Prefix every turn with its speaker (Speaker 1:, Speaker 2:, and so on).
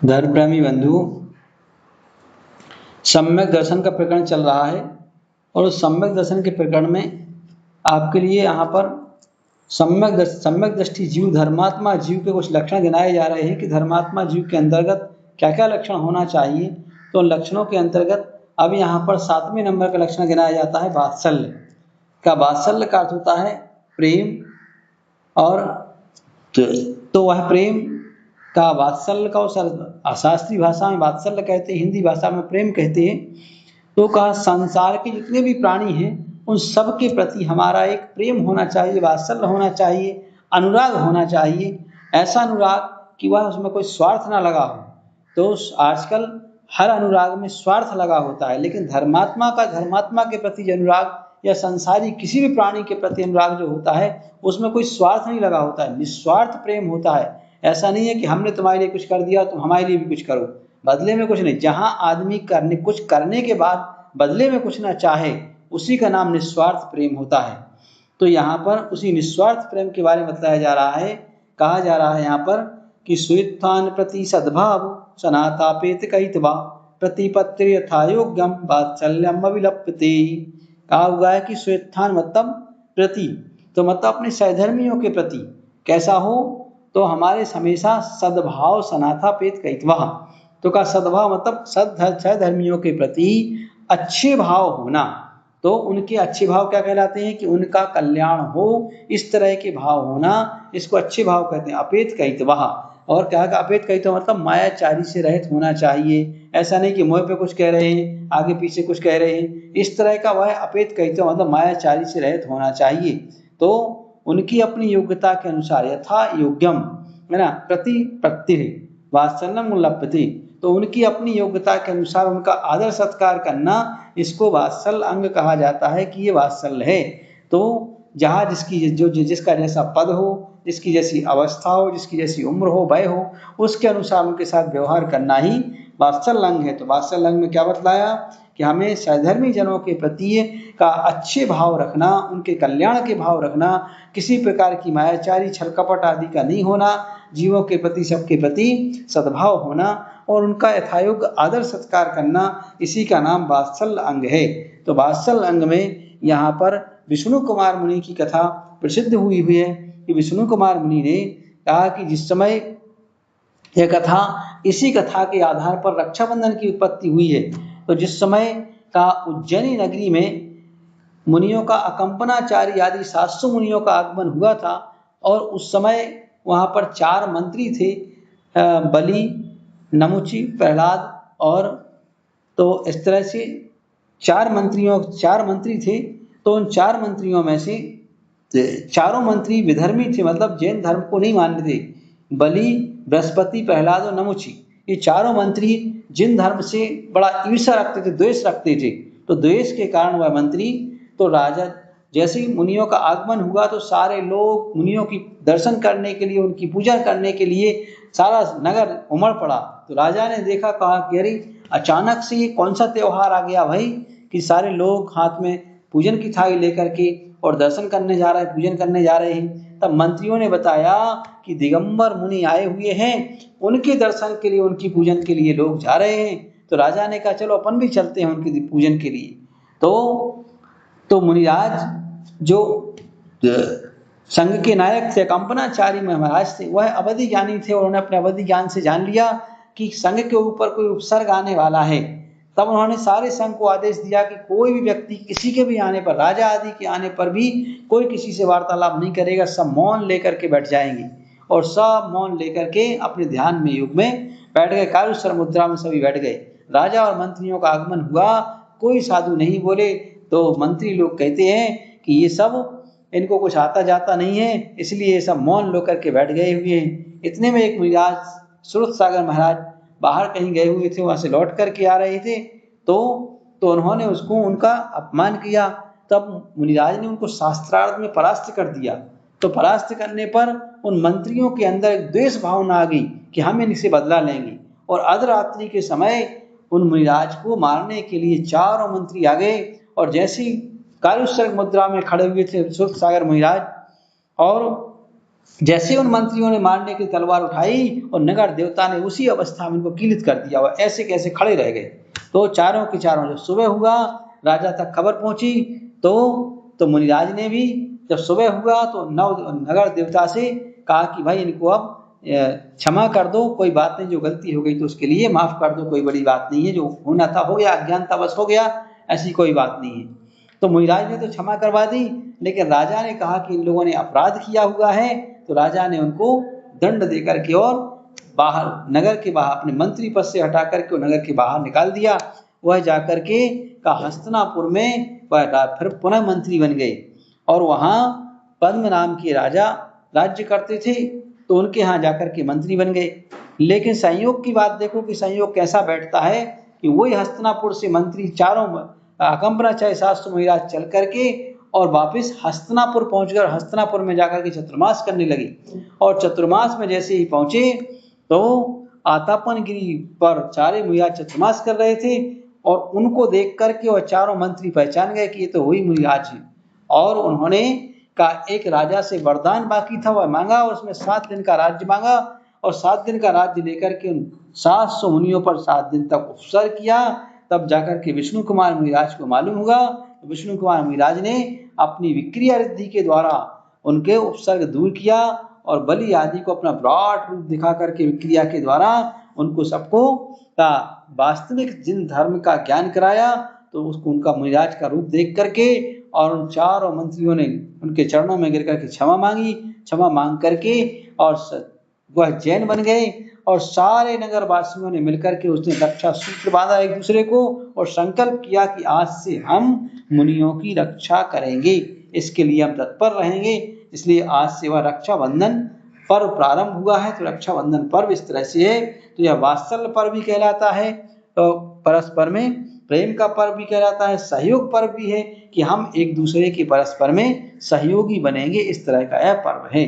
Speaker 1: धर्म प्रेमी बंधु, सम्यक दर्शन का प्रकरण चल रहा है और उस सम्यक दर्शन के प्रकरण में आपके लिए यहाँ पर सम्यक दृष्टि जीव धर्मात्मा जीव के कुछ लक्षण गिनाए जा रहे हैं कि धर्मात्मा जीव के अंतर्गत क्या क्या लक्षण होना चाहिए। तो लक्षणों के अंतर्गत अब यहाँ पर 7वें नंबर का लक्षण गिनाया जाता है वात्सल्य का। वात्सल्य का अर्थ होता है प्रेम, और तो वह प्रेम का वात्सल्य का शास्त्रीय भाषा में वात्सल्य कहते हैं, हिंदी भाषा में प्रेम कहते हैं। तो कहा संसार के जितने भी प्राणी हैं उन सब के प्रति हमारा एक प्रेम होना चाहिए, वात्सल्य होना चाहिए, अनुराग होना चाहिए। ऐसा अनुराग कि वह उसमें कोई स्वार्थ ना लगा हो। तो आजकल हर अनुराग में स्वार्थ लगा होता है, लेकिन धर्मात्मा के प्रति जो अनुराग या संसारी किसी भी प्राणी के प्रति अनुराग जो होता है उसमें कोई स्वार्थ नहीं लगा होता है, निस्वार्थ प्रेम होता है। ऐसा नहीं है कि हमने तुम्हारे लिए कुछ कर दिया तुम हमारे लिए भी कुछ करो, बदले में कुछ नहीं। जहां आदमी कुछ करने के बाद बदले में कुछ ना चाहे उसी का नाम निस्वार्थ प्रेम होता है। तो यहाँ पर उसी निस्वार्थ प्रेम के बारे में बताया जा रहा है। कहा जा रहा है यहाँ पर कि स्वेत्थान प्रति सद्भाव सनातापेत कहित्वा प्रतिपत्ति यथा योग्यम वात्सल्यम अविलप्यते। कहा हुआ है कि स्वेत्थान मतलब प्रति, तो मतलब अपने सहधर्मियों के प्रति कैसा हो, तो हमारे हमेशा सद्भाव सनाथापेत कहित्वा। तो का सद्भाव मतलब सहधर्मियों के प्रति अच्छे भाव होना। तो उनके अच्छे भाव क्या कहलाते हैं कि उनका कल्याण हो, इस तरह के भाव होना, इसको अच्छे भाव कहते हैं। अपेत कहित्वा, और क्या का अपेत कहित्वा मतलब मायाचारी से रहित होना चाहिए। ऐसा नहीं कि मुंह पे कुछ कह रहे हैं आगे पीछे कुछ कह रहे हैं, इस तरह का वह अपेत कहित्वा मतलब मायाचारी से रहित होना चाहिए। तो उनकी अपनी योग्यता के अनुसार यथा योग्यम है ना, प्रतिपत्ति वात्सल्यम उल्लप्यते, तो उनकी अपनी योग्यता के अनुसार उनका आदर सत्कार करना, इसको वात्सल्य अंग कहा जाता है कि ये वात्सल्य है। तो जहाँ जिसका जैसा पद हो, जिसकी जैसी अवस्था हो, जिसकी जैसी उम्र हो, वय हो, उसके अनुसार उनके साथ व्यवहार करना ही वात्सल्य अंग है। तो वात्सल्य अंग में क्या बतलाया कि हमें सहधर्मी जनों के प्रति का अच्छे भाव रखना, उनके कल्याण के भाव रखना, किसी प्रकार की मायाचारी छल कपट आदि का नहीं होना, जीवों के प्रति सबके प्रति सद्भाव होना और उनका यथायोग्य आदर सत्कार करना, इसी का नाम वात्सल्य अंग है। तो वात्सल्य अंग में यहाँ पर विष्णु कुमार मुनि की कथा प्रसिद्ध हुई है कि विष्णु कुमार मुनि ने कहा कि जिस समय यह कथा, इसी कथा के आधार पर रक्षाबंधन की उत्पत्ति हुई है। तो जिस समय का उज्जैनी नगरी में मुनियों का अकंपनाचार्य आदि 700 मुनियों का आगमन हुआ था, और उस समय वहां पर 4 मंत्री थे, बलि, नमुचि, प्रहलाद और, तो इस तरह से 4 मंत्री थे। तो उन 4 मंत्रियों में से चारों मंत्री विधर्मी थे, मतलब जैन धर्म को नहीं मानते थे। बलि, बृहस्पति, प्रहलाद और नमुचि, ये चारों मंत्री जिन धर्म से बड़ा ईर्ष्या रखते थे, द्वेष रखते थे। तो द्वेष के कारण वह मंत्री, तो राजा जैसे ही मुनियों का आगमन हुआ तो सारे लोग मुनियों की दर्शन करने के लिए, उनकी पूजा करने के लिए सारा नगर उमड़ पड़ा। तो राजा ने देखा, कहा कि अरे अचानक से ये कौन सा त्योहार आ गया भाई, कि सारे लोग हाथ में पूजन की थाली लेकर के और दर्शन करने जा रहे हैं, पूजन करने जा रहे हैं। तब मंत्रियों ने बताया कि दिगंबर मुनि आए हुए हैं, उनके दर्शन के लिए, उनकी पूजन के लिए लोग जा रहे हैं। तो राजा ने कहा चलो अपन भी चलते हैं उनकी पूजन के लिए। तो मुनिराज जो संघ के नायक थे, कंपनाचारी महाराज थे, वह अवधि ज्ञानी थे और उन्होंने अपने अवधि ज्ञान से जान लिया कि संघ के ऊपर कोई उपसर्ग आने वाला है। तब उन्होंने सारे संघ को आदेश दिया कि कोई भी व्यक्ति किसी के भी आने पर, राजा आदि के आने पर भी कोई किसी से वार्तालाप नहीं करेगा, सब मौन लेकर के बैठ जाएंगे। और सब मौन लेकर के अपने ध्यान में युग में बैठ गए, कारुस्वर मुद्रा में सभी बैठ गए। राजा और मंत्रियों का आगमन हुआ, कोई साधु नहीं बोले। तो मंत्री लोग कहते हैं कि ये सब इनको कुछ आता जाता नहीं है, इसलिए ये सब मौन लो करके बैठ गए हुए हैं। इतने में एक मुनिराज सुरत सागर महाराज बाहर कहीं गए हुए थे, वहां से लौट करके आ रहे थे। तो उन्होंने उसको उनका अपमान किया। तब मुनिराज ने उनको शास्त्रार्थ में परास्त कर दिया। तो परास्त करने पर उन मंत्रियों के अंदर एक द्वेष भावना आ गई कि हम इनसे बदला लेंगे, और अर्धरात्रि के समय उन मुनिराज को मारने के लिए चारों मंत्री आ गए। और जैसी कारुसर्ग मुद्रा में खड़े हुए थे सुरत सागर मुनिराज, और जैसे उन मंत्रियों ने मारने की तलवार उठाई और नगर देवता ने उसी अवस्था में उनको कीलित कर दिया, वह ऐसे कैसे खड़े रह गए। तो चारों के चारों जब सुबह हुआ, राजा तक खबर पहुंची, तो मुनिराज ने भी जब सुबह हुआ तो नगर देवता से कहा कि भाई इनको अब क्षमा कर दो, कोई बात नहीं, जो गलती हो गई तो उसके लिए माफ कर दो, कोई बड़ी बात नहीं है, जो होना था हो गया, अज्ञानतावश हो गया, ऐसी कोई बात नहीं है। तो मुनिराज ने तो क्षमा करवा दी, लेकिन राजा ने कहा कि इन लोगों ने अपराध किया हुआ है, तो राजा ने उनको दंड देकर के और बाहर नगर के बाहर अपने मंत्री पद से हटा करके नगर के बाहर निकाल दिया। वह जाकर के का हस्तिनापुर में फिर पुनः मंत्री बन गए और वहां पद्म नाम के राजा राज्य करते थे, तो उनके यहाँ जाकर के मंत्री बन गए। लेकिन संयोग की बात देखो कि संयोग कैसा बैठता है कि वही हस्तिनापुर से मंत्री चारों अकंपनाचार्य शास्त्र महाराज चल करके और वापस हस्तिनापुर पहुंचकर हस्तिनापुर में जाकर के चतुर्मास करने लगे। और चतुर्मास में जैसे ही पहुंचे तो आतापन गिरी पर चारे मुनिराज चतुर्मास कर रहे थे और उनको देख करके वह चारों मंत्री पहचान गए कि ये तो वही मुनिराज है। और उन्होंने का एक राजा से वरदान बाकी था, वह मांगा और उसमें 7 दिन का राज्य मांगा और 7 दिन का राज्य लेकर के उन 700 मुनियों पर 7 दिन तक उपसर्ग किया। तब जाकर के विष्णु कुमार मुनिराज को मालूम हुआ। विष्णु कुमार मुनिराज ने अपनी विक्रिया रिद्धि के द्वारा उनके उपसर्ग दूर किया और बलि आदि को अपना विराट रूप दिखा करके विक्रिया के द्वारा उनको सबको का वास्तविक जिन धर्म का ज्ञान कराया। तो उसको उनका मुनिराज का रूप देख करके और उन चारों मंत्रियों ने उनके चरणों में गिर करके क्षमा मांगी। क्षमा मांग करके और वह जैन बन गए और सारे नगर वासियों ने मिलकर के उसने रक्षा सूत्र बांधा एक दूसरे को और संकल्प किया कि आज से हम मुनियों की रक्षा करेंगे, इसके लिए हम तत्पर रहेंगे। इसलिए आज से वह रक्षाबंधन पर्व प्रारंभ हुआ है। तो रक्षाबंधन पर्व इस तरह से है। तो यह वात्सल्य पर्व भी कहलाता है, तो परस्पर में प्रेम का पर्व भी कहलाता है, सहयोग पर्व भी है कि हम एक दूसरे के परस्पर में सहयोगी बनेंगे, इस तरह का यह पर्व है।